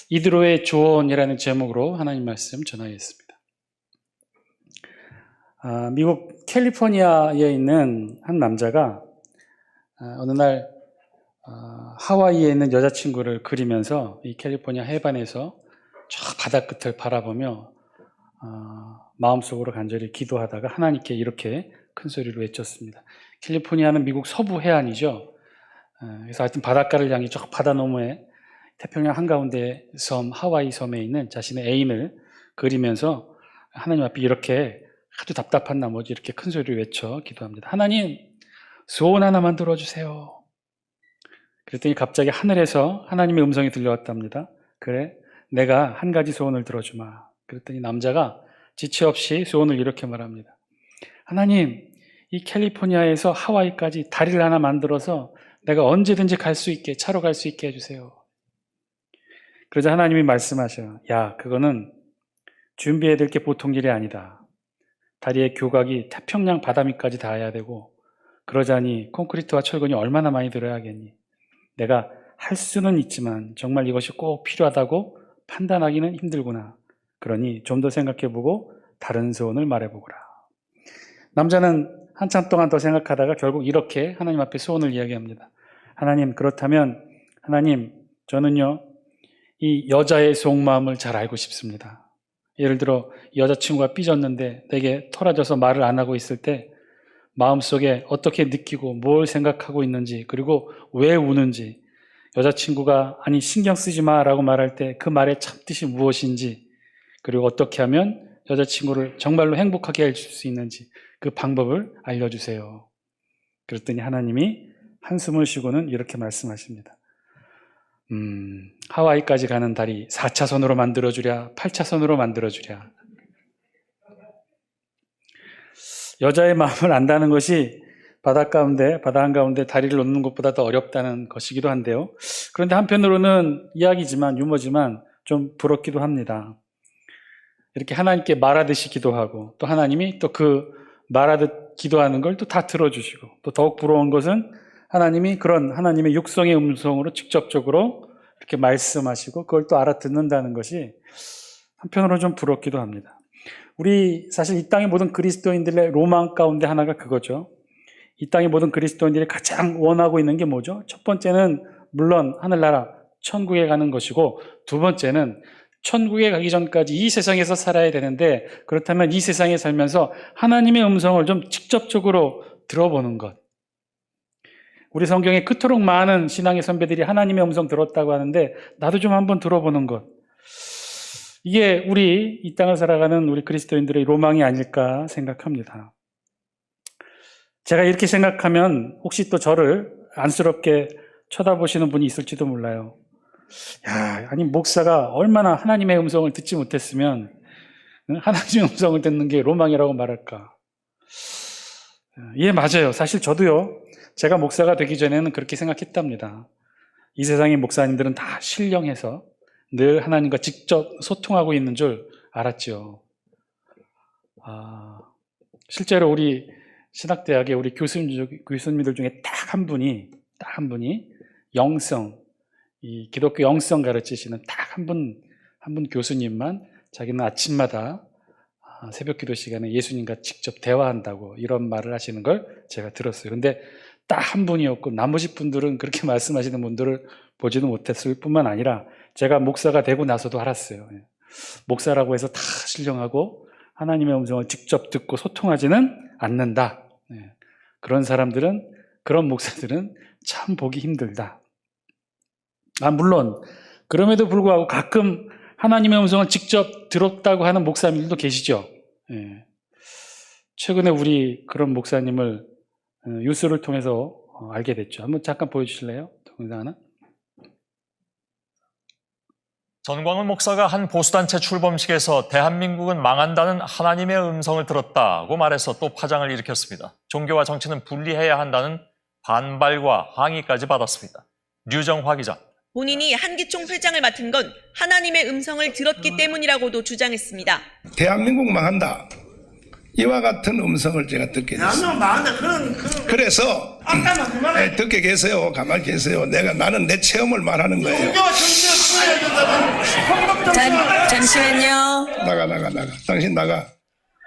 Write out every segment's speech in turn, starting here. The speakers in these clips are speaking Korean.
이드로의 조언이라는 제목으로 하나님 말씀 전하겠습니다. 미국 캘리포니아에 있는 한 남자가 어느 날 하와이에 있는 여자친구를 그리면서 이 캘리포니아 해변에서 저 바다 끝을 바라보며 마음속으로 간절히 기도하다가 하나님께 이렇게 큰 소리로 외쳤습니다. 캘리포니아는 미국 서부 해안이죠. 그래서 하여튼 바닷가를 향해 저 바다 너머에 태평양 한가운데 섬 하와이 섬에 있는 자신의 애인을 그리면서 하나님 앞에 이렇게 아주 답답한 나머지 이렇게 큰 소리로 외쳐 기도합니다. 하나님, 소원 하나만 들어주세요. 그랬더니 갑자기 하늘에서 하나님의 음성이 들려왔답니다. 그래, 내가 한 가지 소원을 들어주마. 그랬더니 남자가 지체 없이 소원을 이렇게 말합니다. 하나님, 이 캘리포니아에서 하와이까지 다리를 하나 만들어서 내가 언제든지 갈 수 있게, 차로 갈 수 있게 해주세요. 그러자 하나님이 말씀하셔요. 야, 그거는 준비해야 될 게 보통 일이 아니다. 다리의 교각이 태평양 바다 밑까지 닿아야 되고, 그러자니 콘크리트와 철근이 얼마나 많이 들어야겠니? 내가 할 수는 있지만 정말 이것이 꼭 필요하다고 판단하기는 힘들구나. 그러니 좀 더 생각해보고 다른 소원을 말해보거라. 남자는 한참 동안 더 생각하다가 결국 이렇게 하나님 앞에 소원을 이야기합니다. 하나님, 그렇다면 하나님, 저는요 이 여자의 속마음을 잘 알고 싶습니다. 예를 들어 여자친구가 삐졌는데 내게 토라져서 말을 안 하고 있을 때 마음속에 어떻게 느끼고 뭘 생각하고 있는지, 그리고 왜 우는지, 여자친구가 아니 신경 쓰지 마라고 말할 때 그 말의 참뜻이 무엇인지, 그리고 어떻게 하면 여자친구를 정말로 행복하게 할 수 있는지 그 방법을 알려주세요. 그랬더니 하나님이 한숨을 쉬고는 이렇게 말씀하십니다. 하와이까지 가는 다리 4차선으로 만들어주랴 8차선으로 만들어주랴. 여자의 마음을 안다는 것이 바다 한가운데 다리를 놓는 것보다 더 어렵다는 것이기도 한데요. 그런데 한편으로는 이야기지만 유머지만 좀 부럽기도 합니다. 이렇게 하나님께 말하듯이 기도하고 또 하나님이 또 그 말하듯 기도하는 걸 또 다 들어주시고, 또 더욱 부러운 것은 하나님이 그런 하나님의 육성의 음성으로 직접적으로 이렇게 말씀하시고 그걸 또 알아듣는다는 것이 한편으로는 좀 부럽기도 합니다. 우리 사실 이 땅의 모든 그리스도인들의 로망 가운데 하나가 그거죠. 이 땅의 모든 그리스도인들이 가장 원하고 있는 게 뭐죠? 첫 번째는 물론 하늘나라 천국에 가는 것이고, 두 번째는 천국에 가기 전까지 이 세상에서 살아야 되는데, 그렇다면 이 세상에 살면서 하나님의 음성을 좀 직접적으로 들어보는 것. 우리 성경에 그토록 많은 신앙의 선배들이 하나님의 음성 들었다고 하는데 나도 좀 한번 들어보는 것. 이게 우리 이 땅을 살아가는 우리 그리스도인들의 로망이 아닐까 생각합니다. 제가 이렇게 생각하면 혹시 또 저를 안쓰럽게 쳐다보시는 분이 있을지도 몰라요. 야, 아니 목사가 얼마나 하나님의 음성을 듣지 못했으면 하나님의 음성을 듣는 게 로망이라고 말할까. 예, 맞아요. 사실 저도요, 제가 목사가 되기 전에는 그렇게 생각했답니다. 이 세상의 목사님들은 다 신령해서 늘 하나님과 직접 소통하고 있는 줄 알았죠. 실제로 우리 신학대학의 우리 교수님들 중에 딱 한 분이 영성, 이 기독교 영성 가르치시는 딱 한 분 교수님만 자기는 아침마다 새벽 기도 시간에 예수님과 직접 대화한다고 이런 말을 하시는 걸 제가 들었어요. 근데 딱 한 분이었고 나머지 분들은 그렇게 말씀하시는 분들을 보지도 못했을 뿐만 아니라 제가 목사가 되고 나서도 알았어요. 목사라고 해서 다 신령하고 하나님의 음성을 직접 듣고 소통하지는 않는다. 그런 사람들은, 그런 목사들은 참 보기 힘들다. 물론 그럼에도 불구하고 가끔 하나님의 음성을 직접 들었다고 하는 목사님들도 계시죠. 최근에 우리 그런 목사님을 뉴스를 통해서 알게 됐죠. 한번 잠깐 보여주실래요? 동영상 하나? 전광훈 목사가 한 보수단체 출범식에서 대한민국은 망한다는 하나님의 음성을 들었다고 말해서 또 파장을 일으켰습니다. 종교와 정치는 분리해야 한다는 반발과 항의까지 받았습니다. 류정화 기자. 본인이 한기총 회장을 맡은 건 하나님의 음성을 들었기 때문이라고도 주장했습니다. 대한민국 망한다. 이와 같은 음성을 제가 듣게 됐습니다. 그래서 듣게 계세요. 가만히 계세요. 나는 내 체험을 말하는 거예요. 잠시만요. 나가. 당신 나가.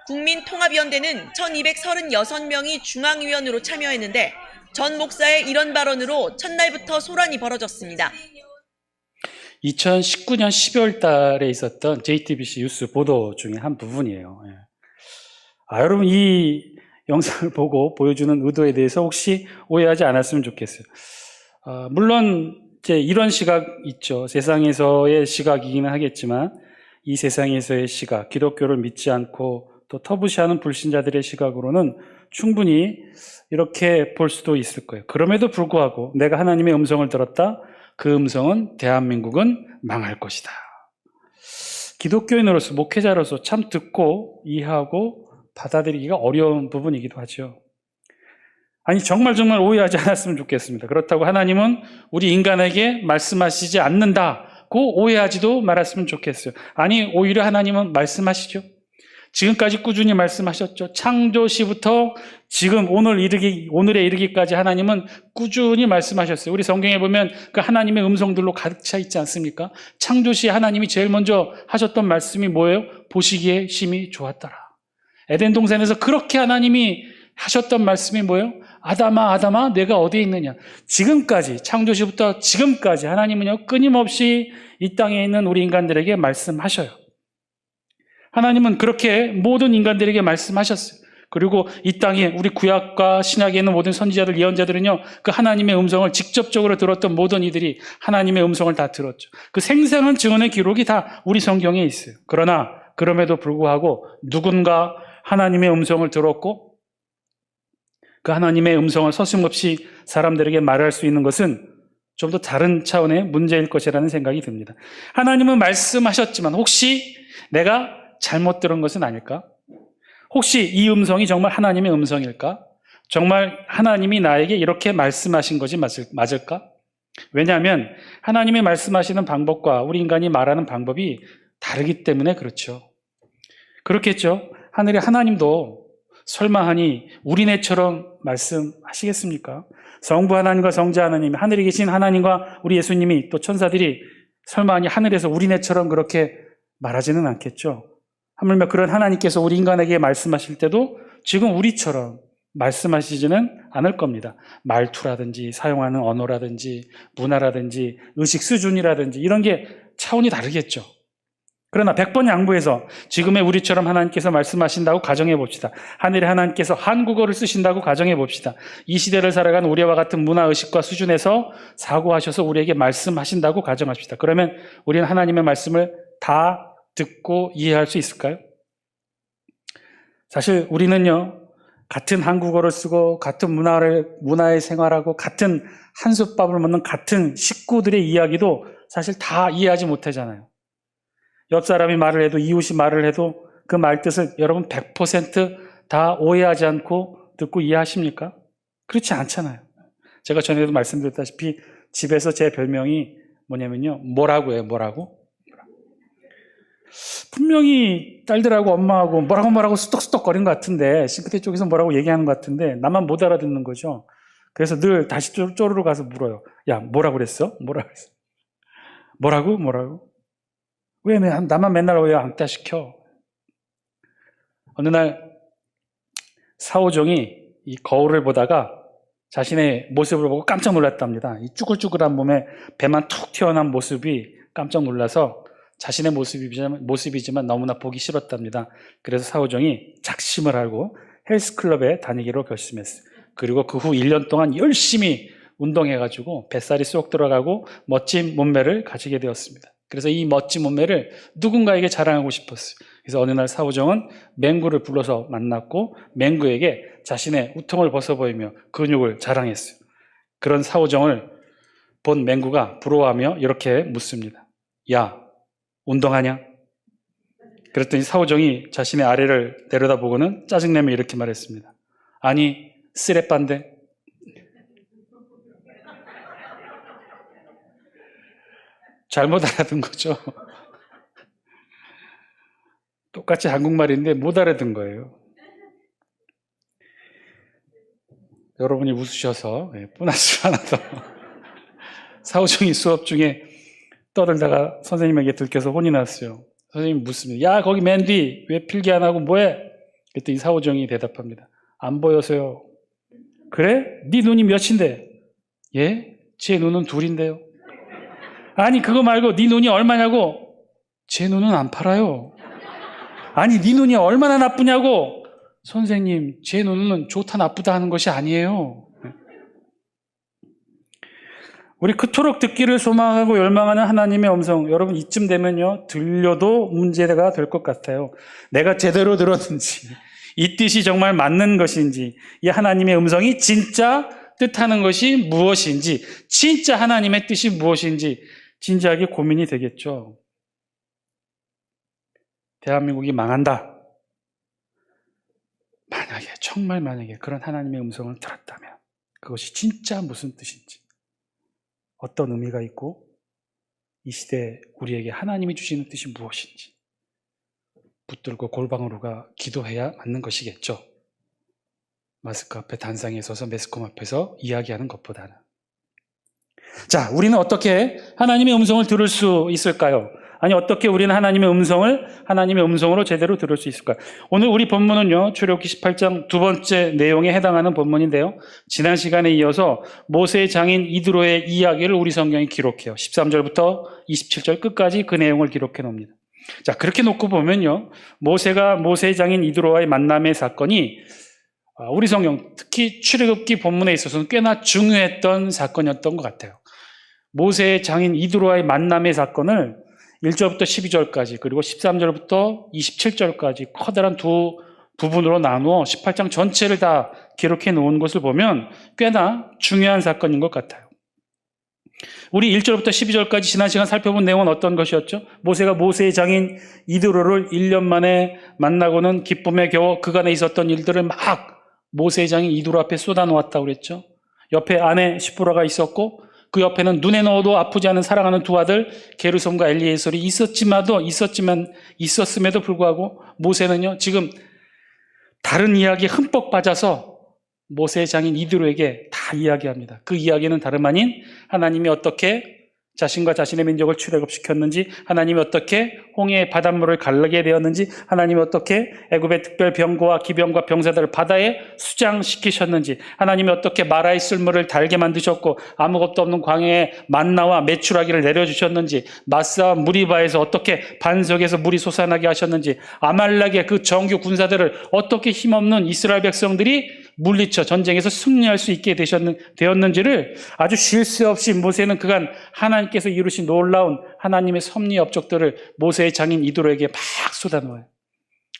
국민통합위원회는 1236명이 중앙위원으로 참여했는데 전 목사의 이런 발언으로 첫날부터 소란이 벌어졌습니다. 2019년 12월 달에 있었던 JTBC 뉴스 보도 중에 한 부분이에요. 여러분 이 영상을 보고 보여주는 의도에 대해서 혹시 오해하지 않았으면 좋겠어요. 물론 이제 이런 시각 있죠. 세상에서의 시각이기는 하겠지만 이 세상에서의 시각, 기독교를 믿지 않고 또 터부시하는 불신자들의 시각으로는 충분히 이렇게 볼 수도 있을 거예요. 그럼에도 불구하고 내가 하나님의 음성을 들었다. 그 음성은 대한민국은 망할 것이다. 기독교인으로서 목회자로서 참 듣고 이해하고 받아들이기가 어려운 부분이기도 하죠. 아니 정말 오해하지 않았으면 좋겠습니다. 그렇다고 하나님은 우리 인간에게 말씀하시지 않는다고 오해하지도 말았으면 좋겠어요. 아니 오히려 하나님은 말씀하시죠. 지금까지 꾸준히 말씀하셨죠. 창조시부터 지금 오늘에 이르기까지 하나님은 꾸준히 말씀하셨어요. 우리 성경에 보면 그 하나님의 음성들로 가득 차 있지 않습니까? 창조시 하나님이 제일 먼저 하셨던 말씀이 뭐예요? 보시기에 심히 좋았더라. 에덴 동산에서 그렇게 하나님이 하셨던 말씀이 뭐예요? 아담아 내가 어디에 있느냐. 지금까지 창조시부터 지금까지 하나님은요 끊임없이 이 땅에 있는 우리 인간들에게 말씀하셔요. 하나님은 그렇게 모든 인간들에게 말씀하셨어요. 그리고 이 땅에 우리 구약과 신약에 있는 모든 선지자들, 예언자들은요 그 하나님의 음성을 직접적으로 들었던 모든 이들이 하나님의 음성을 다 들었죠. 그 생생한 증언의 기록이 다 우리 성경에 있어요. 그러나 그럼에도 불구하고 누군가 하나님의 음성을 들었고 그 하나님의 음성을 서슴없이 사람들에게 말할 수 있는 것은 좀 더 다른 차원의 문제일 것이라는 생각이 듭니다. 하나님은 말씀하셨지만 혹시 내가 잘못 들은 것은 아닐까? 혹시 이 음성이 정말 하나님의 음성일까? 정말 하나님이 나에게 이렇게 말씀하신 것이 맞을까? 왜냐하면 하나님이 말씀하시는 방법과 우리 인간이 말하는 방법이 다르기 때문에 그렇죠. 그렇겠죠. 하늘의 하나님도 설마하니 우리네처럼 말씀하시겠습니까? 성부 하나님과 성자 하나님, 하늘에 계신 하나님과 우리 예수님이 또 천사들이 설마하니 하늘에서 우리네처럼 그렇게 말하지는 않겠죠. 하물며 그런 하나님께서 우리 인간에게 말씀하실 때도 지금 우리처럼 말씀하시지는 않을 겁니다. 말투라든지 사용하는 언어라든지 문화라든지 의식 수준이라든지 이런 게 차원이 다르겠죠. 그러나 100번 양보해서 지금의 우리처럼 하나님께서 말씀하신다고 가정해 봅시다. 하늘의 하나님께서 한국어를 쓰신다고 가정해 봅시다. 이 시대를 살아가는 우리와 같은 문화의식과 수준에서 사고하셔서 우리에게 말씀하신다고 가정합시다. 그러면 우리는 하나님의 말씀을 다 듣고 이해할 수 있을까요? 사실 우리는요 같은 한국어를 쓰고 같은 문화에 생활하고 같은 한솥밥을 먹는 같은 식구들의 이야기도 사실 다 이해하지 못하잖아요. 옆 사람이 말을 해도 이웃이 말을 해도 그 말 뜻을 여러분 100% 다 오해하지 않고 듣고 이해하십니까? 그렇지 않잖아요. 제가 전에도 말씀드렸다시피 집에서 제 별명이 뭐냐면요 뭐라고 해요. 뭐라고? 분명히 딸들하고 엄마하고 뭐라고 수덕수덕거리는 것 같은데 싱크대 쪽에서 뭐라고 얘기하는 것 같은데 나만 못 알아듣는 거죠. 그래서 늘 다시 쪼르르 가서 물어요. 야 뭐라고 그랬어? 뭐라고? 왜 나만 맨날 왜 앙따시켜? 어느 날 사오종이 이 거울을 보다가 자신의 모습을 보고 깜짝 놀랐답니다. 이 쭈글쭈글한 몸에 배만 툭 튀어나온 모습이 깜짝 놀라서 자신의 모습이지만 너무나 보기 싫었답니다. 그래서 사오종이 작심을 하고 헬스클럽에 다니기로 결심했어요. 그리고 그 후 1년 동안 열심히 운동해가지고 뱃살이 쏙 들어가고 멋진 몸매를 가지게 되었습니다. 그래서 이 멋진 몸매를 누군가에게 자랑하고 싶었어요. 그래서 어느 날 사오종은 맹구를 불러서 만났고 맹구에게 자신의 우통을 벗어 보이며 근육을 자랑했어요. 그런 사오종을 본 맹구가 부러워하며 이렇게 묻습니다. 야, 운동하냐? 그랬더니 사오종이 자신의 아래를 내려다보고는 짜증내며 이렇게 말했습니다. 아니, 쓰레빠인데. 잘못 알아듣은 거죠. 똑같이 한국말인데 못 알아듣은 거예요. 여러분이 웃으셔서 보너스 하나 더. 사오종이 수업 중에 떠들다가 선생님에게 들켜서 혼이 났어요. 선생님이 묻습니다. 야, 거기 맨 뒤 왜 필기 안 하고 뭐해? 그랬더니 사오정이 대답합니다. 안 보여서요. 그래? 네 눈이 몇인데? 예? 제 눈은 둘인데요. 아니 그거 말고 네 눈이 얼마냐고? 제 눈은 안 팔아요. 아니 네 눈이 얼마나 나쁘냐고? 선생님 제 눈은 좋다 나쁘다 하는 것이 아니에요. 우리 그토록 듣기를 소망하고 열망하는 하나님의 음성, 여러분 이쯤 되면요 들려도 문제가 될 것 같아요. 내가 제대로 들었는지, 이 뜻이 정말 맞는 것인지, 이 하나님의 음성이 진짜 뜻하는 것이 무엇인지, 진짜 하나님의 뜻이 무엇인지 진지하게 고민이 되겠죠. 대한민국이 망한다. 만약에, 정말 만약에 그런 하나님의 음성을 들었다면 그것이 진짜 무슨 뜻인지, 어떤 의미가 있고 이 시대에 우리에게 하나님이 주시는 뜻이 무엇인지 붙들고 골방으로가 기도해야 맞는 것이겠죠. 마스크 앞에 단상에 서서 매스컴 앞에서 이야기하는 것보다는. 자, 우리는 어떻게 하나님의 음성을 들을 수 있을까요? 아니 어떻게 우리는 하나님의 음성으로 제대로 들을 수 있을까요? 오늘 우리 본문은요 출애굽기 18장 두 번째 내용에 해당하는 본문인데요, 지난 시간에 이어서 모세의 장인 이드로의 이야기를 우리 성경이 기록해요. 13절부터 27절 끝까지 그 내용을 기록해 놓습니다. 자, 그렇게 놓고 보면요 모세가 모세의 장인 이드로와의 만남의 사건이 우리 성경, 특히 출애굽기 본문에 있어서는 꽤나 중요했던 사건이었던 것 같아요. 모세의 장인 이드로와의 만남의 사건을 1절부터 12절까지 그리고 13절부터 27절까지 커다란 두 부분으로 나누어 18장 전체를 다 기록해 놓은 것을 보면 꽤나 중요한 사건인 것 같아요. 우리 1절부터 12절까지 지난 시간 살펴본 내용은 어떤 것이었죠? 모세가 모세의 장인 이드로를 1년 만에 만나고는 기쁨에 겨워 그간에 있었던 일들을 막 모세의 장인 이드로 앞에 쏟아놓았다고 그랬죠. 옆에 아내 시프라가 있었고 그 옆에는 눈에 넣어도 아프지 않은 사랑하는 두 아들 게르솜과 엘리에셀이 있었음에도 불구하고 모세는요 지금 다른 이야기에 흠뻑 빠져서 모세의 장인 이드로에게 다 이야기합니다. 그 이야기는 다름 아닌 하나님이 어떻게 자신과 자신의 민족을 출애굽시켰는지, 하나님이 어떻게 홍해의 바닷물을 갈르게 되었는지, 하나님이 어떻게 애굽의 특별 병거와 기병과 병사들을 바다에 수장시키셨는지, 하나님이 어떻게 마라의 쓸물을 달게 만드셨고 아무것도 없는 광야에 만나와 메추라기를 내려주셨는지, 마스와 무리바에서 어떻게 반석에서 물이 솟아나게 하셨는지, 아말렉의 그 정규 군사들을 어떻게 힘없는 이스라엘 백성들이 물리쳐 전쟁에서 승리할 수 있게 되었는지를 아주 쉴 새 없이 모세는 그간 하나님께서 이루신 놀라운 하나님의 섭리 업적들을 모세의 장인 이드로에게 막 쏟아놓아요.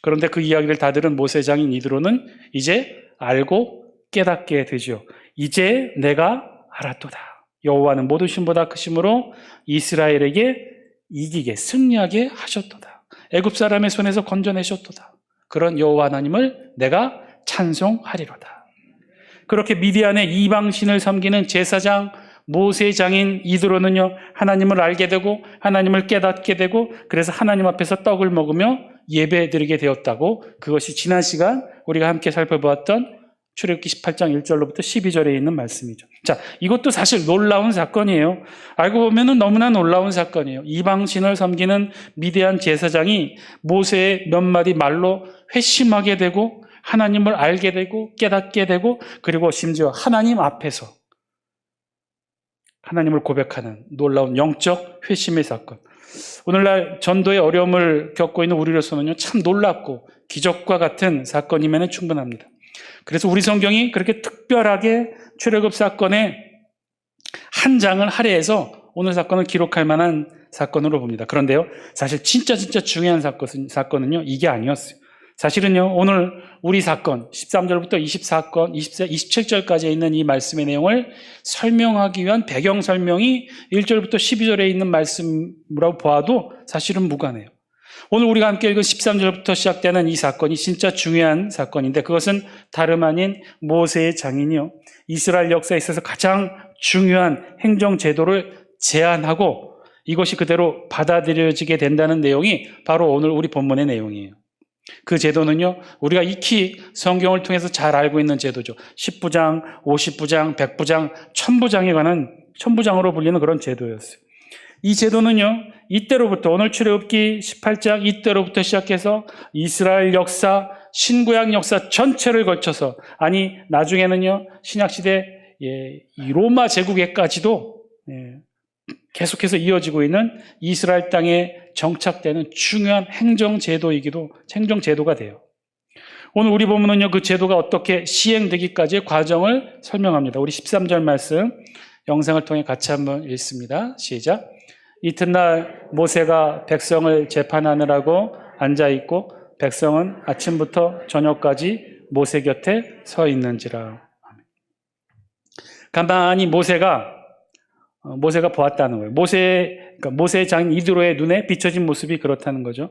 그런데 그 이야기를 다 들은 모세의 장인 이드로는 이제 알고 깨닫게 되죠. 이제 내가 알았도다. 여호와는 모든 신보다 크심으로 이스라엘에게 이기게 승리하게 하셨도다. 애굽 사람의 손에서 건져내셨도다. 그런 여호와 하나님을 내가 찬송하리로다. 그렇게 미디안의 이방신을 섬기는 제사장 모세의 장인 이드로는요 하나님을 알게 되고 하나님을 깨닫게 되고 그래서 하나님 앞에서 떡을 먹으며 예배드리게 되었다고, 그것이 지난 시간 우리가 함께 살펴보았던 출애굽기 18장 1절로부터 12절에 있는 말씀이죠. 자, 이것도 사실 놀라운 사건이에요. 알고 보면 너무나 놀라운 사건이에요. 이방신을 섬기는 미디안 제사장이 모세의 몇 마디 말로 회심하게 되고 하나님을 알게 되고 깨닫게 되고 그리고 심지어 하나님 앞에서 하나님을 고백하는 놀라운 영적 회심의 사건. 오늘날 전도의 어려움을 겪고 있는 우리로서는요 참 놀랍고 기적과 같은 사건이면 충분합니다. 그래서 우리 성경이 그렇게 특별하게 출애굽 사건의 한 장을 할애해서 오늘 사건을 기록할 만한 사건으로 봅니다. 그런데요 사실 진짜 중요한 사건은요 이게 아니었어요. 사실은요 오늘 우리 사건 13절부터 27절까지 있는 이 말씀의 내용을 설명하기 위한 배경 설명이 1절부터 12절에 있는 말씀이라고 보아도 사실은 무관해요. 오늘 우리가 함께 읽은 13절부터 시작되는 이 사건이 진짜 중요한 사건인데, 그것은 다름 아닌 모세의 장인이요 이스라엘 역사에 있어서 가장 중요한 행정 제도를 제안하고 이것이 그대로 받아들여지게 된다는 내용이 바로 오늘 우리 본문의 내용이에요. 그 제도는요 우리가 익히 성경을 통해서 잘 알고 있는 제도죠. 10부장, 50부장, 100부장, 1000부장에 관한 1000부장으로 불리는 그런 제도였어요. 이 제도는요, 이때로부터 오늘 출애굽기 18장 이때로부터 시작해서 이스라엘 역사, 신구약 역사 전체를 걸쳐서, 아니 나중에는요 신약시대 이 로마 제국에까지도 계속해서 이어지고 있는 이스라엘 땅에 정착되는 중요한 행정제도가 돼요. 오늘 우리 본문은요 그 제도가 어떻게 시행되기까지의 과정을 설명합니다. 우리 13절 말씀 영상을 통해 같이 한번 읽습니다. 시작. 이튿날 모세가 백성을 재판하느라고 앉아있고 백성은 아침부터 저녁까지 모세 곁에 서 있는지라. 가만히 모세가 보았다는 거예요. 모세의 장인 이드로의 눈에 비춰진 모습이 그렇다는 거죠.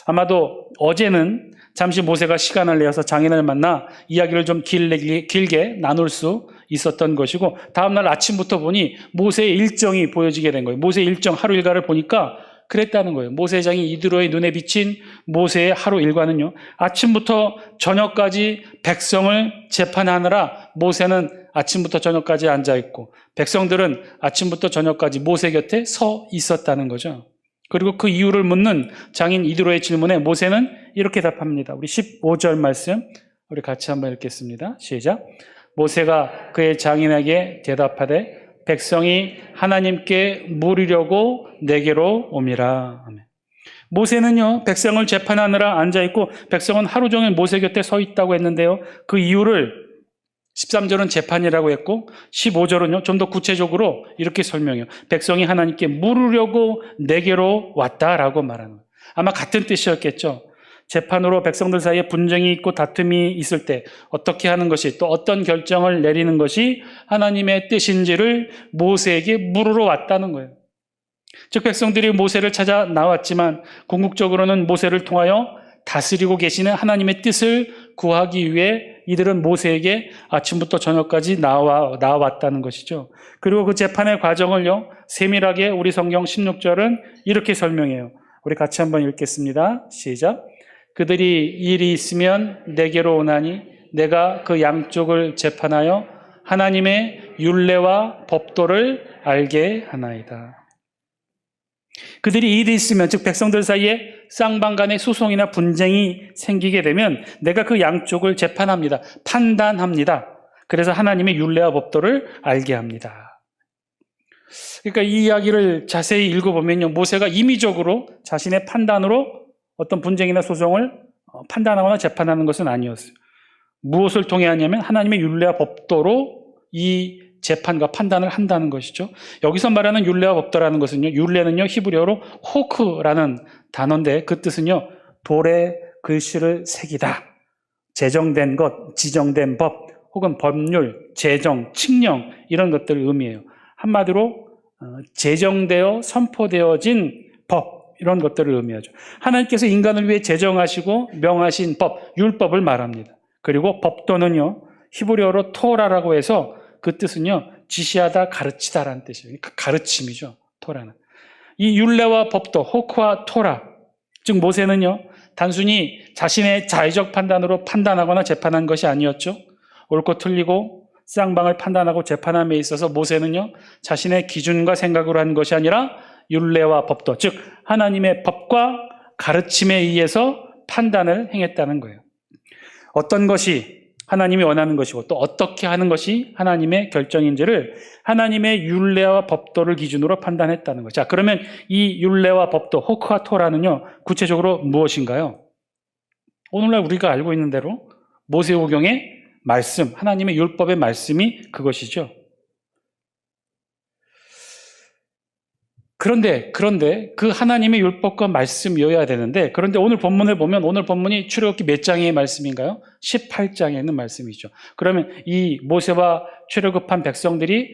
아마도 어제는 잠시 모세가 시간을 내어서 장인을 만나 이야기를 좀 길게 나눌 수 있었던 것이고, 다음날 아침부터 보니 모세의 일정이 보여지게 된 거예요. 모세의 일정 하루 일과를 보니까 그랬다는 거예요. 모세의 장인 이드로의 눈에 비친 모세의 하루 일과는요, 아침부터 저녁까지 백성을 재판하느라 모세는 아침부터 저녁까지 앉아있고 백성들은 아침부터 저녁까지 모세 곁에 서 있었다는 거죠. 그리고 그 이유를 묻는 장인 이드로의 질문에 모세는 이렇게 답합니다. 우리 15절 말씀 우리 같이 한번 읽겠습니다. 시작. 모세가 그의 장인에게 대답하되 백성이 하나님께 물으려고 내게로 옴이라. 모세는요 백성을 재판하느라 앉아있고 백성은 하루 종일 모세 곁에 서 있다고 했는데요, 그 이유를 13절은 재판이라고 했고 15절은요 좀 더 구체적으로 이렇게 설명해요. 백성이 하나님께 물으려고 내게로 왔다라고 말하는 거예요. 아마 같은 뜻이었겠죠. 재판으로 백성들 사이에 분쟁이 있고 다툼이 있을 때 어떻게 하는 것이, 또 어떤 결정을 내리는 것이 하나님의 뜻인지를 모세에게 물으러 왔다는 거예요. 즉 백성들이 모세를 찾아 나왔지만 궁극적으로는 모세를 통하여 다스리고 계시는 하나님의 뜻을 구하기 위해 이들은 모세에게 아침부터 저녁까지 나왔다는 것이죠. 그리고 그 재판의 과정을요 세밀하게 우리 성경 16절은 이렇게 설명해요. 우리 같이 한번 읽겠습니다. 시작. 그들이 일이 있으면 내게로 오나니 내가 그 양쪽을 재판하여 하나님의 율례와 법도를 알게 하나이다. 그들이 일이 있으면, 즉 백성들 사이에 쌍방 간의 소송이나 분쟁이 생기게 되면 내가 그 양쪽을 재판합니다. 판단합니다. 그래서 하나님의 율례와 법도를 알게 합니다. 그러니까 이 이야기를 자세히 읽어보면요, 모세가 임의적으로 자신의 판단으로 어떤 분쟁이나 소송을 판단하거나 재판하는 것은 아니었어요. 무엇을 통해 하냐면 하나님의 율례와 법도로 이 재판과 판단을 한다는 것이죠. 여기서 말하는 율례와 법도라는 것은요, 율례는요 히브리어로 호크라는 단어인데 그 뜻은요 돌에 글씨를 새기다, 제정된 것, 지정된 법 혹은 법률, 제정, 칙령 이런 것들을 의미해요. 한마디로 제정되어 선포되어진 법, 이런 것들을 의미하죠. 하나님께서 인간을 위해 제정하시고 명하신 법, 율법을 말합니다. 그리고 법도는요 히브리어로 토라라고 해서 그 뜻은요 지시하다, 가르치다라는 뜻이에요. 가르침이죠. 토라는. 이 율례와 법도, 호크와 토라, 즉 모세는요 단순히 자신의 자의적 판단으로 판단하거나 재판한 것이 아니었죠. 옳고 틀리고 쌍방을 판단하고 재판함에 있어서 모세는요 자신의 기준과 생각으로 한 것이 아니라 율례와 법도, 즉 하나님의 법과 가르침에 의해서 판단을 행했다는 거예요. 어떤 것이 하나님이 원하는 것이고 또 어떻게 하는 것이 하나님의 결정인지를 하나님의 율례와 법도를 기준으로 판단했다는 거죠. 자, 그러면 이 율례와 법도, 호크와 토라는요 구체적으로 무엇인가요? 오늘날 우리가 알고 있는 대로 모세오경의 말씀, 하나님의 율법의 말씀이 그것이죠. 그런데 그 하나님의 율법과 말씀이어야 되는데, 그런데 오늘 본문을 보면 오늘 본문이 출애굽기 몇 장의 말씀인가요? 18장에 있는 말씀이죠. 그러면 이 모세와 출애굽한 백성들이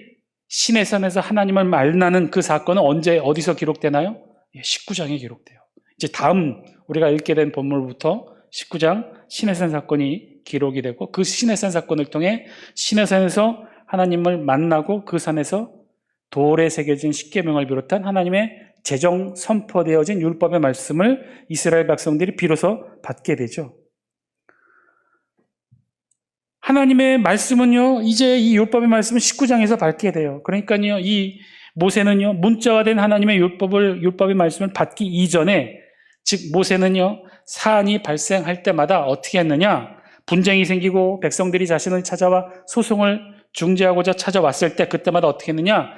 시내산에서 하나님을 만나는 그 사건은 언제 어디서 기록되나요? 19장에 기록돼요. 이제 다음 우리가 읽게 된 본문부터 19장 시내산 사건이 기록이 되고 그 시내산 사건을 통해 시내산에서 하나님을 만나고 그 산에서 돌에 새겨진 십계명을 비롯한 하나님의 제정 선포되어진 율법의 말씀을 이스라엘 백성들이 비로소 받게 되죠. 하나님의 말씀은요, 이제 이 율법의 말씀은 19장에서 받게 돼요. 그러니까요, 이 모세는요, 문자화된 하나님의 율법의 말씀을 받기 이전에, 즉 모세는요, 사안이 발생할 때마다 어떻게 했느냐? 분쟁이 생기고 백성들이 자신을 찾아와 소송을 중재하고자 찾아왔을 때 그때마다 어떻게 했느냐?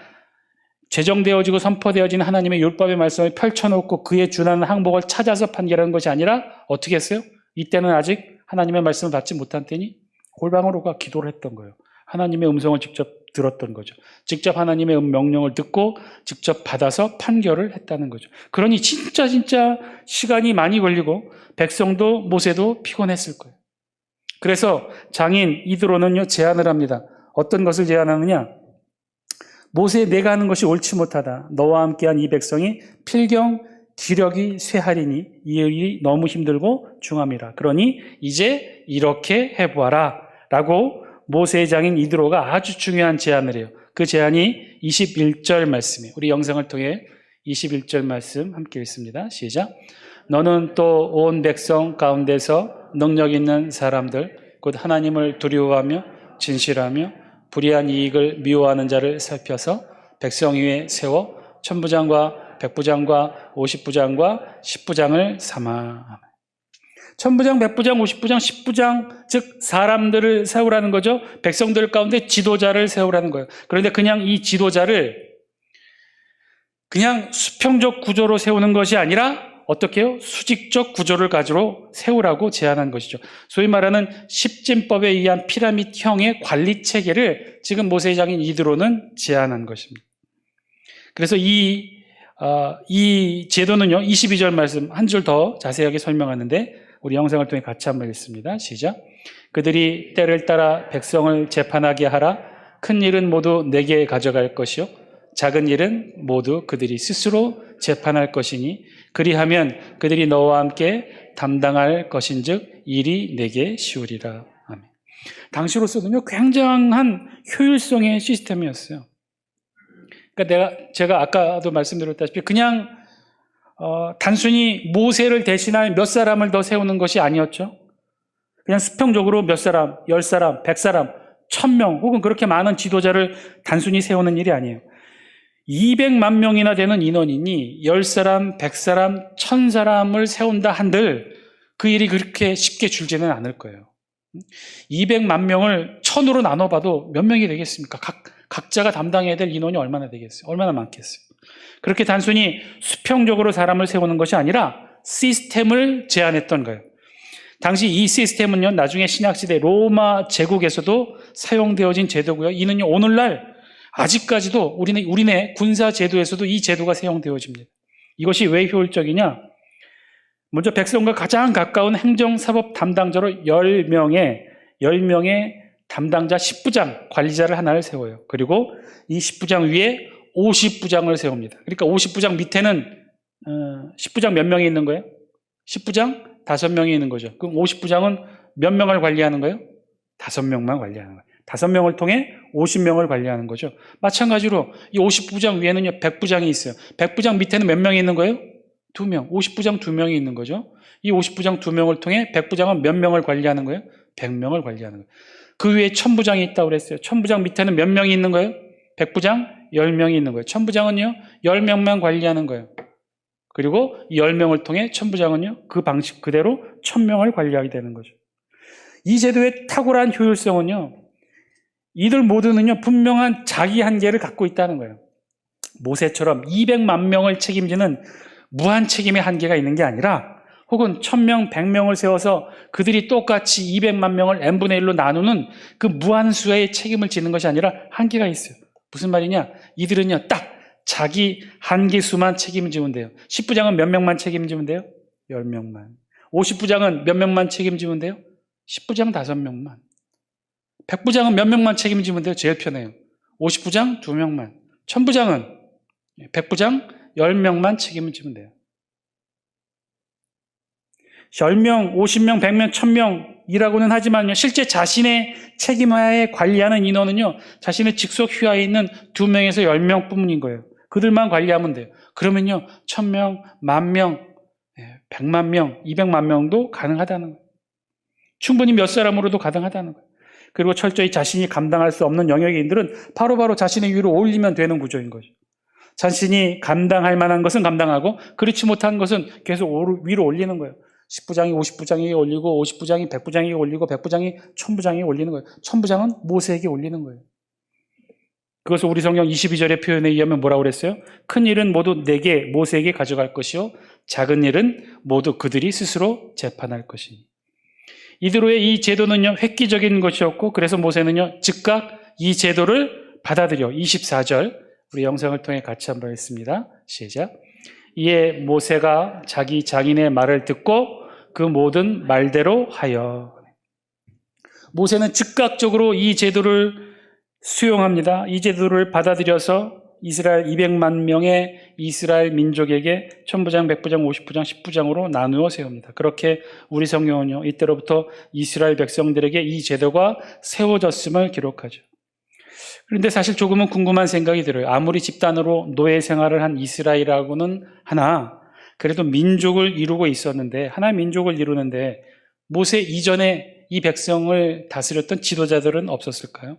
제정되어지고 선포되어진 하나님의 율법의 말씀을 펼쳐놓고 그에 준하는 항목을 찾아서 판결하는 것이 아니라 어떻게 했어요? 이때는 아직 하나님의 말씀을 받지 못한 때니 골방으로 가 기도를 했던 거예요. 하나님의 음성을 직접 들었던 거죠. 직접 하나님의 명령을 듣고 직접 받아서 판결을 했다는 거죠. 그러니 진짜 시간이 많이 걸리고 백성도 모세도 피곤했을 거예요. 그래서 장인 이드로는요, 제안을 합니다. 어떤 것을 제안하느냐? 모세, 내가 하는 것이 옳지 못하다. 너와 함께한 이 백성이 필경 기력이 쇠하리니 이 일이 너무 힘들고 중함이라. 그러니 이제 이렇게 해보아라 라고 모세의 장인 이드로가 아주 중요한 제안을 해요. 그 제안이 21절 말씀이에요. 우리 영상을 통해 21절 말씀 함께 읽습니다. 시작. 너는 또 온 백성 가운데서 능력 있는 사람들 곧 하나님을 두려워하며 진실하며 불의한 이익을 미워하는 자를 살펴서 백성 위에 세워 천부장과 백부장과 50부장과 10부장을 삼아. 천부장, 백부장, 50부장, 10부장, 즉 사람들을 세우라는 거죠. 백성들 가운데 지도자를 세우라는 거예요. 그런데 그냥 이 지도자를 그냥 수평적 구조로 세우는 것이 아니라 어떻게 해요? 수직적 구조를 가지고 세우라고 제안한 것이죠. 소위 말하는 십진법에 의한 피라밋형의 관리 체계를 지금 모세의 장인 이드로는 제안한 것입니다. 그래서 이 제도는요, 22절 말씀 한 줄 더 자세하게 설명하는데 우리 영상을 통해 같이 한번 읽습니다. 시작. 그들이 때를 따라 백성을 재판하게 하라. 큰 일은 모두 내게 가져갈 것이요 작은 일은 모두 그들이 스스로 재판할 것이니 그리하면 그들이 너와 함께 담당할 것인즉 일이 내게 쉬우리라. 아멘. 당시로서는요, 굉장한 효율성의 시스템이었어요. 그러니까 제가 아까도 말씀드렸다시피 그냥 단순히 모세를 대신할 몇 사람을 더 세우는 것이 아니었죠. 그냥 수평적으로 몇 사람, 10사람, 100사람, 1000명 혹은 그렇게 많은 지도자를 단순히 세우는 일이 아니에요. 200만 명이나 되는 인원이니 10사람, 100사람, 1000사람을 세운다 한들 그 일이 그렇게 쉽게 줄지는 않을 거예요. 200만 명을 1000으로 나눠봐도 몇 명이 되겠습니까? 각자가 담당해야 될 인원이 얼마나 되겠어요? 얼마나 많겠어요? 그렇게 단순히 수평적으로 사람을 세우는 것이 아니라 시스템을 제안했던 거예요. 당시 이 시스템은요, 나중에 신약시대 로마 제국에서도 사용되어진 제도고요. 이는요, 오늘날 아직까지도 우리네 군사 제도에서도 이 제도가 사용되어집니다. 이것이 왜 효율적이냐? 먼저 백성과 가장 가까운 행정사법 담당자로 10명의 담당자 10부장, 관리자를 하나를 세워요. 그리고 이 10부장 위에 50부장을 세웁니다. 그러니까 50부장 밑에는 10부장 몇 명이 있는 거예요? 10부장 5명이 있는 거죠. 그럼 50부장은 몇 명을 관리하는 거예요? 5명만 관리하는 거예요. 5명을 통해 50명을 관리하는 거죠. 마찬가지로 이 50부장 위에는요, 100부장이 있어요. 100부장 밑에는 몇 명이 있는 거예요? 2명. 50부장 2명이 있는 거죠. 이 50부장 2명을 통해 100부장은 몇 명을 관리하는 거예요? 100명을 관리하는 거예요. 그 위에 1000부장이 있다고 그랬어요. 1000부장 밑에는 몇 명이 있는 거예요? 100부장 10명이 있는 거예요. 1000부장은요, 10명만 관리하는 거예요. 그리고 이 10명을 통해 1000부장은요, 그 방식 그대로 1000명을 관리하게 되는 거죠. 이 제도의 탁월한 효율성은요, 이들 모두는요, 분명한 자기 한계를 갖고 있다는 거예요. 모세처럼 200만 명을 책임지는 무한 책임의 한계가 있는 게 아니라 혹은 1000명, 100명을 세워서 그들이 똑같이 200만 명을 n분의 1로 나누는 그 무한수의 책임을 지는 것이 아니라 한계가 있어요. 무슨 말이냐? 이들은요, 딱 자기 한계수만 책임지면 돼요. 10부장은 몇 명만 책임지면 돼요? 10명만. 50부장은 몇 명만 책임지면 돼요? 10부장 5명만. 100부장은 몇 명만 책임지면 돼요? 제일 편해요. 50부장 2명만. 1000부장은 100부장 10명만 책임지면 돼요. 10명, 50명, 100명, 1000명이라고는 하지만요, 실제 자신의 책임하에 관리하는 인원은요, 자신의 직속 휘하에 있는 2명에서 10명 뿐인 거예요. 그들만 관리하면 돼요. 그러면요, 1000명, 10,000명, 100만 명, 200만 명도 가능하다는 거예요. 충분히 몇 사람으로도 가능하다는 거예요. 그리고 철저히 자신이 감당할 수 없는 영역의 인들은 바로바로 자신의 위로 올리면 되는 구조인 거죠. 자신이 감당할 만한 것은 감당하고 그렇지 못한 것은 계속 위로 올리는 거예요. 10부장이 50부장에게 올리고 50부장이 100부장에게 올리고 100부장이 1000부장에게 올리는 거예요. 1000부장은 모세에게 올리는 거예요. 그것을 우리 성경 22절의 표현에 의하면 뭐라고 그랬어요? 큰 일은 모두 내게 모세에게 가져갈 것이요 작은 일은 모두 그들이 스스로 재판할 것이니. 이대로의 이 제도는요 획기적인 것이었고 그래서 모세는요 즉각 이 제도를 받아들여 24절 우리 영상을 통해 같이 한번 했습니다. 시작. 이에 모세가 자기 장인의 말을 듣고 그 모든 말대로 하여. 모세는 즉각적으로 이 제도를 수용합니다. 이 제도를 받아들여서 이스라엘 200만 명의 이스라엘 민족에게 1000부장, 100부장, 50부장, 10부장으로 나누어 세웁니다. 그렇게 우리 성경은요 이때로부터 이스라엘 백성들에게 이 제도가 세워졌음을 기록하죠. 그런데 사실 조금은 궁금한 생각이 들어요. 아무리 집단으로 노예 생활을 한 이스라엘하고는 하나 그래도 민족을 이루고 있었는데 하나의 민족을 이루는데 모세 이전에 이 백성을 다스렸던 지도자들은 없었을까요?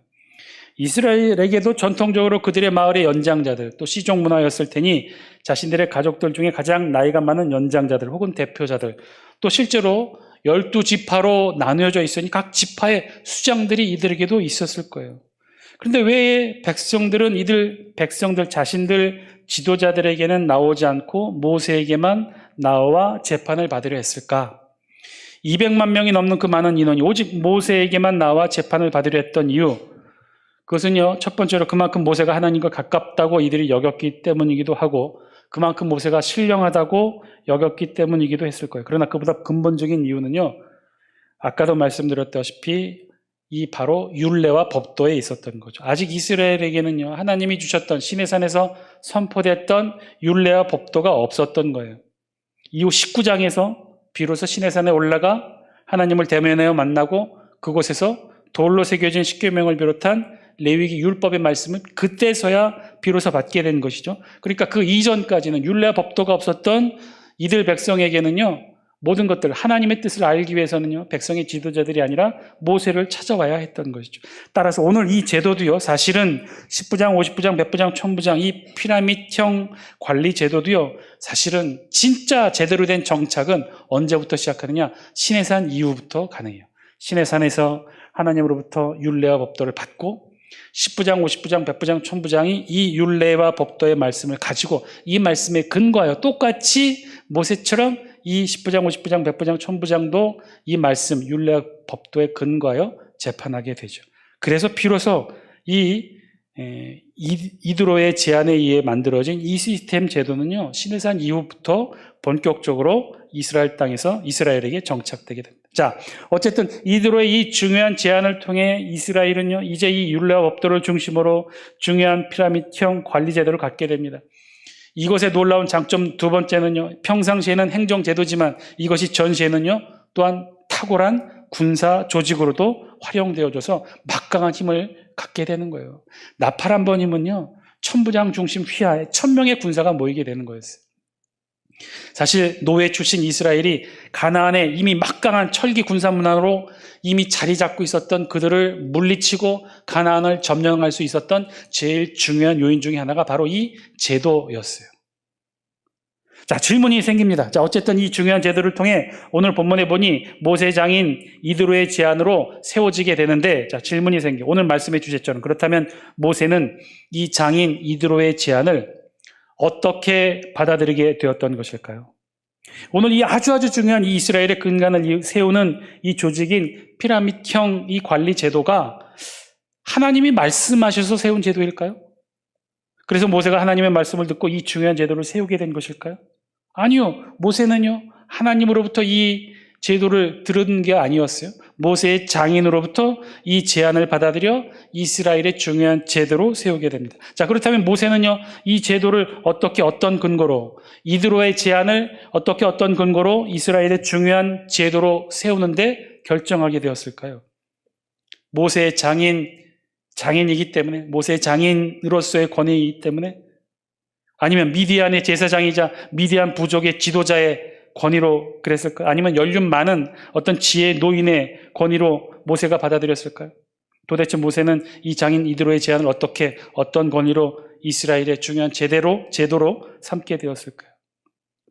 이스라엘에게도 전통적으로 그들의 마을의 연장자들 또 시종 문화였을 테니 자신들의 가족들 중에 가장 나이가 많은 연장자들 혹은 대표자들 또 실제로 12지파로 나누어져 있으니 각 지파의 수장들이 이들에게도 있었을 거예요. 그런데 왜 백성들 자신들 지도자들에게는 나오지 않고 모세에게만 나와 재판을 받으려 했을까? 200만 명이 넘는 그 많은 인원이 오직 모세에게만 나와 재판을 받으려 했던 이유, 그것은요 첫 번째로 그만큼 모세가 하나님과 가깝다고 이들이 여겼기 때문이기도 하고 그만큼 모세가 신령하다고 여겼기 때문이기도 했을 거예요. 그러나 그보다 근본적인 이유는요 아까도 말씀드렸다시피 이 바로 율례와 법도에 있었던 거죠. 아직 이스라엘에게는요 하나님이 주셨던 시내산에서 선포됐던 율례와 법도가 없었던 거예요. 이후 19장에서 비로소 시내산에 올라가 하나님을 대면하여 만나고 그곳에서 돌로 새겨진 십계명을 비롯한 레위기 율법의 말씀을 그때서야 비로소 받게 된 것이죠. 그러니까 그 이전까지는 율례와 법도가 없었던 이들 백성에게는요 모든 것들 하나님의 뜻을 알기 위해서는요 백성의 지도자들이 아니라 모세를 찾아와야 했던 것이죠. 따라서 오늘 이 제도도요 사실은 10부장, 50부장, 100부장, 1000부장 이 피라밋형 관리 제도도요 사실은 진짜 제대로 된 정착은 언제부터 시작하느냐? 시내산 이후부터 가능해요. 시내산에서 하나님으로부터 율례와 법도를 받고 10부장, 50부장, 100부장, 1000부장이 이 율례와 법도의 말씀을 가지고 이 말씀에 근거하여 똑같이 모세처럼 이 10부장, 50부장, 100부장, 1000부장도 이 말씀, 율례와 법도에 근거하여 재판하게 되죠. 그래서 비로소 이드로의 제안에 의해 만들어진 이 시스템 제도는요, 시내산 이후부터 본격적으로 이스라엘 땅에서 이스라엘에게 정착되게 됩니다. 자, 어쨌든 이드로의 이 중요한 제안을 통해 이스라엘은요, 이제 이 율례와 법도를 중심으로 중요한 피라밋형 관리 제도를 갖게 됩니다. 이것의 놀라운 장점 두 번째는요, 평상시에는 행정제도지만 이것이 전시에는요, 또한 탁월한 군사 조직으로도 활용되어져서 막강한 힘을 갖게 되는 거예요. 나팔 한 번이면요, 1000부장 중심 휘하에 1000명의 군사가 모이게 되는 거였어요. 사실 노예 출신 이스라엘이 가나안에 이미 막강한 철기 군사 문화로 이미 자리 잡고 있었던 그들을 물리치고 가나안을 점령할 수 있었던 제일 중요한 요인 중에 하나가 바로 이 제도였어요. 자, 질문이 생깁니다. 자, 어쨌든 이 중요한 제도를 통해 오늘 본문에 보니 모세 장인 이드로의 제안으로 세워지게 되는데, 자, 질문이 생겨. 오늘 말씀해 주셨죠. 그렇다면 모세는 이 장인 이드로의 제안을 어떻게 받아들이게 되었던 것일까요? 오늘 이 아주 중요한 이 이스라엘의 근간을 세우는 이 조직인 피라밋형 이 관리 제도가 하나님이 말씀하셔서 세운 제도일까요? 그래서 모세가 하나님의 말씀을 듣고 이 중요한 제도를 세우게 된 것일까요? 아니요. 모세는요, 하나님으로부터 이 제도를 들은 게 아니었어요. 모세의 장인으로부터 이 제안을 받아들여 이스라엘의 중요한 제도로 세우게 됩니다. 자, 그렇다면 모세는요, 이 제도를 어떻게 어떤 근거로, 이드로의 제안을 어떻게 어떤 근거로 이스라엘의 중요한 제도로 세우는데 결정하게 되었을까요? 모세의 장인이기 때문에, 모세의 장인으로서의 권위이기 때문에, 아니면 미디안의 제사장이자 미디안 부족의 지도자의 권위로 그랬을까요? 아니면 연륜 많은 어떤 지혜 노인의 권위로 모세가 받아들였을까요? 도대체 모세는 이 장인 이드로의 제안을 어떤 권위로 이스라엘의 중요한 제도로 삼게 되었을까요?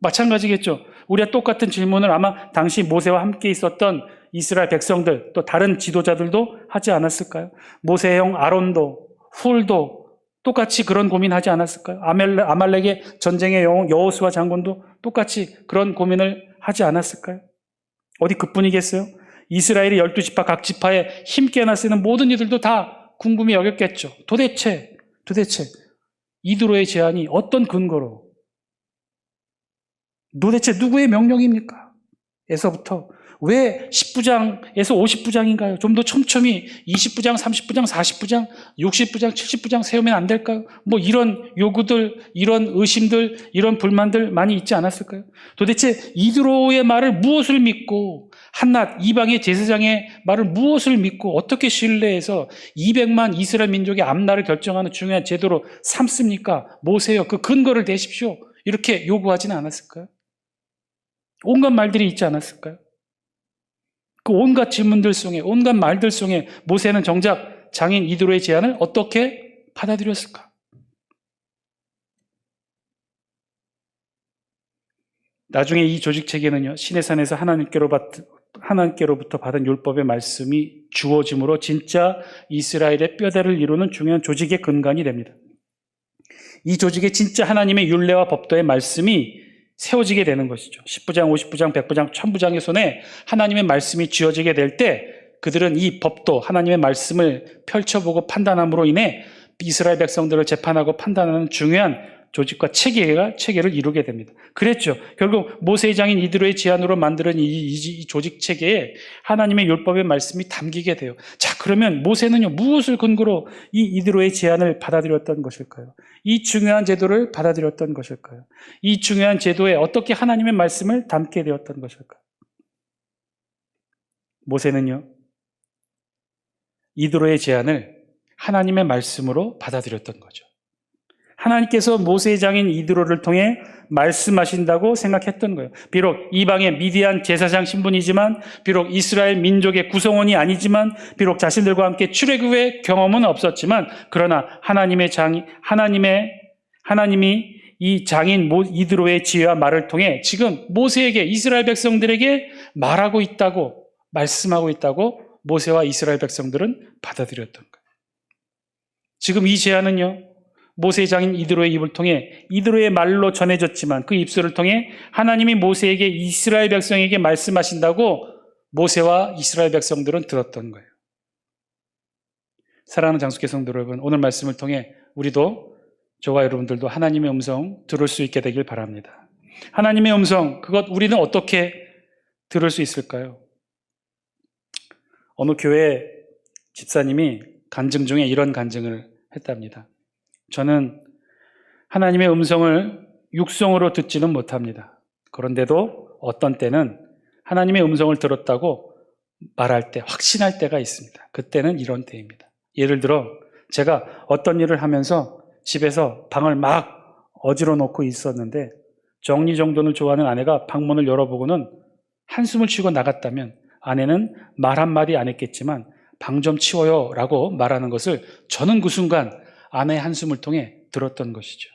마찬가지겠죠. 우리가 똑같은 질문을 아마 당시 모세와 함께 있었던 이스라엘 백성들, 또 다른 지도자들도 하지 않았을까요? 모세의 형 아론도, 훌도 똑같이 그런 고민하지 않았을까요? 아말렉의 전쟁의 영웅 여호수아 장군도 똑같이 그런 고민을 하지 않았을까요? 어디 그뿐이겠어요? 이스라엘의 12지파 각 지파에 힘께나 쓰는 모든 이들도 다 궁금히 여겼겠죠. 도대체 이드로의 제안이 어떤 근거로, 도대체 누구의 명령입니까? 에서부터 왜 10부장에서 50부장인가요? 좀 더 촘촘히 20부장, 30부장, 40부장, 60부장, 70부장 세우면 안 될까요? 뭐 이런 요구들, 이런 의심들, 이런 불만들 많이 있지 않았을까요? 도대체 이드로의 말을 무엇을 믿고, 한낱 이방의 제사장의 말을 무엇을 믿고 어떻게 신뢰해서 200만 이스라엘 민족의 앞날을 결정하는 중요한 제도로 삼습니까? 모세여, 그 근거를 대십시오. 이렇게 요구하지는 않았을까요? 온갖 말들이 있지 않았을까요? 그 온갖 질문들 속에, 온갖 말들 속에 모세는 정작 장인 이드로의 제안을 어떻게 받아들였을까? 나중에 이 조직 체계는요, 시내산에서 하나님께로부터 받은 율법의 말씀이 주어짐으로 진짜 이스라엘의 뼈대를 이루는 중요한 조직의 근간이 됩니다. 이 조직의 진짜 하나님의 율례와 법도의 말씀이 세워지게 되는 것이죠. 10부장, 50부장, 100부장, 1000부장의 손에 하나님의 말씀이 쥐어지게 될 때 그들은 이 법도, 하나님의 말씀을 펼쳐보고 판단함으로 인해 이스라엘 백성들을 재판하고 판단하는 중요한 조직과 체계를 이루게 됩니다. 그랬죠. 결국 모세의 장인 이드로의 제안으로 만드는 이 조직 체계에 하나님의 율법의 말씀이 담기게 돼요. 자, 그러면 모세는요, 무엇을 근거로 이 이드로의 제안을 받아들였던 것일까요? 이 중요한 제도를 받아들였던 것일까요? 이 중요한 제도에 어떻게 하나님의 말씀을 담게 되었던 것일까요? 모세는요, 이드로의 제안을 하나님의 말씀으로 받아들였던 거죠. 하나님께서 모세의 장인 이드로를 통해 말씀하신다고 생각했던 거예요. 비록 이방의 미디안 제사장 신분이지만, 비록 이스라엘 민족의 구성원이 아니지만, 비록 자신들과 함께 출애굽의 경험은 없었지만, 그러나 하나님이 이 장인 이드로의 지혜와 말을 통해 지금 모세에게, 이스라엘 백성들에게 말씀하고 있다고 모세와 이스라엘 백성들은 받아들였던 거예요. 지금 이 제안은요, 모세의 장인 이드로의 입을 통해 이드로의 말로 전해졌지만 그 입술을 통해 하나님이 모세에게, 이스라엘 백성에게 말씀하신다고 모세와 이스라엘 백성들은 들었던 거예요. 사랑하는 장수교 성도 여러분, 오늘 말씀을 통해 우리도, 저와 여러분들도 하나님의 음성 들을 수 있게 되길 바랍니다. 하나님의 음성, 그것 우리는 어떻게 들을 수 있을까요? 어느 교회 집사님이 간증 중에 이런 간증을 했답니다. 저는 하나님의 음성을 육성으로 듣지는 못합니다. 그런데도 어떤 때는 하나님의 음성을 들었다고 말할 때, 확신할 때가 있습니다. 그때는 이런 때입니다. 예를 들어 제가 어떤 일을 하면서 집에서 방을 막 어지러 놓고 있었는데 정리정돈을 좋아하는 아내가 방문을 열어보고는 한숨을 쉬고 나갔다면 아내는 말 한마디 안 했겠지만 방 좀 치워요 라고 말하는 것을 저는 그 순간 아내의 한숨을 통해 들었던 것이죠.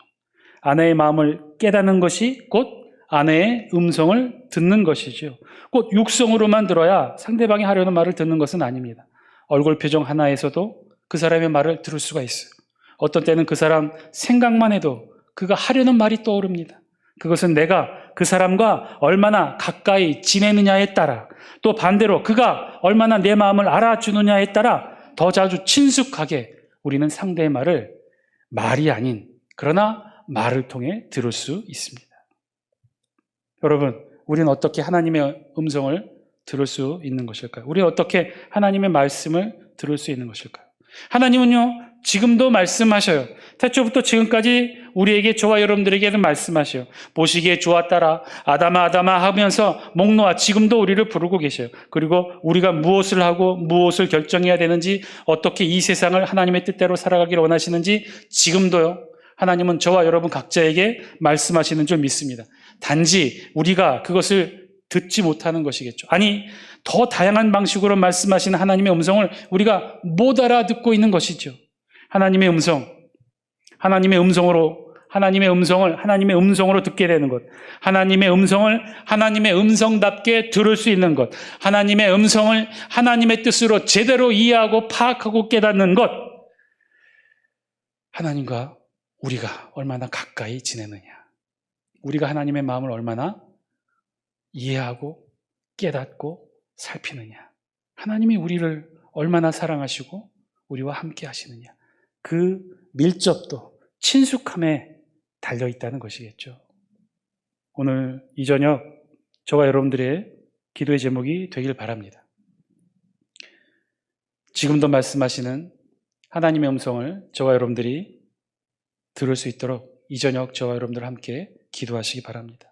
아내의 마음을 깨닫는 것이 곧 아내의 음성을 듣는 것이죠. 곧 육성으로만 들어야 상대방이 하려는 말을 듣는 것은 아닙니다. 얼굴 표정 하나에서도 그 사람의 말을 들을 수가 있어요. 어떤 때는 그 사람 생각만 해도 그가 하려는 말이 떠오릅니다. 그것은 내가 그 사람과 얼마나 가까이 지내느냐에 따라, 또 반대로 그가 얼마나 내 마음을 알아주느냐에 따라 더 자주 친숙하게 우리는 상대의 말을 말이 아닌, 그러나 말을 통해 들을 수 있습니다. 여러분, 우리는 어떻게 하나님의 음성을 들을 수 있는 것일까요? 우리는 어떻게 하나님의 말씀을 들을 수 있는 것일까요? 하나님은요, 지금도 말씀하셔요. 태초부터 지금까지 우리에게, 저와 여러분들에게도 말씀하셔요. 보시기에 좋았다라, 아담아 아담아 하면서 목 놓아 지금도 우리를 부르고 계셔요. 그리고 우리가 무엇을 하고 무엇을 결정해야 되는지, 어떻게 이 세상을 하나님의 뜻대로 살아가기를 원하시는지 지금도요, 하나님은 저와 여러분 각자에게 말씀하시는 줄 믿습니다. 단지 우리가 그것을 듣지 못하는 것이겠죠. 아니, 더 다양한 방식으로 말씀하시는 하나님의 음성을 우리가 못 알아듣고 있는 것이죠. 하나님의 음성, 하나님의 음성으로 듣게 되는 것, 하나님의 음성을 하나님의 음성답게 들을 수 있는 것, 하나님의 음성을 하나님의 뜻으로 제대로 이해하고 파악하고 깨닫는 것, 하나님과 우리가 얼마나 가까이 지내느냐, 우리가 하나님의 마음을 얼마나 이해하고 깨닫고 살피느냐, 하나님이 우리를 얼마나 사랑하시고 우리와 함께 하시느냐, 그 밀접도, 친숙함에 달려있다는 것이겠죠. 오늘 이 저녁 저와 여러분들의 기도의 제목이 되길 바랍니다. 지금도 말씀하시는 하나님의 음성을 저와 여러분들이 들을 수 있도록 이 저녁 저와 여러분들 함께 기도하시기 바랍니다.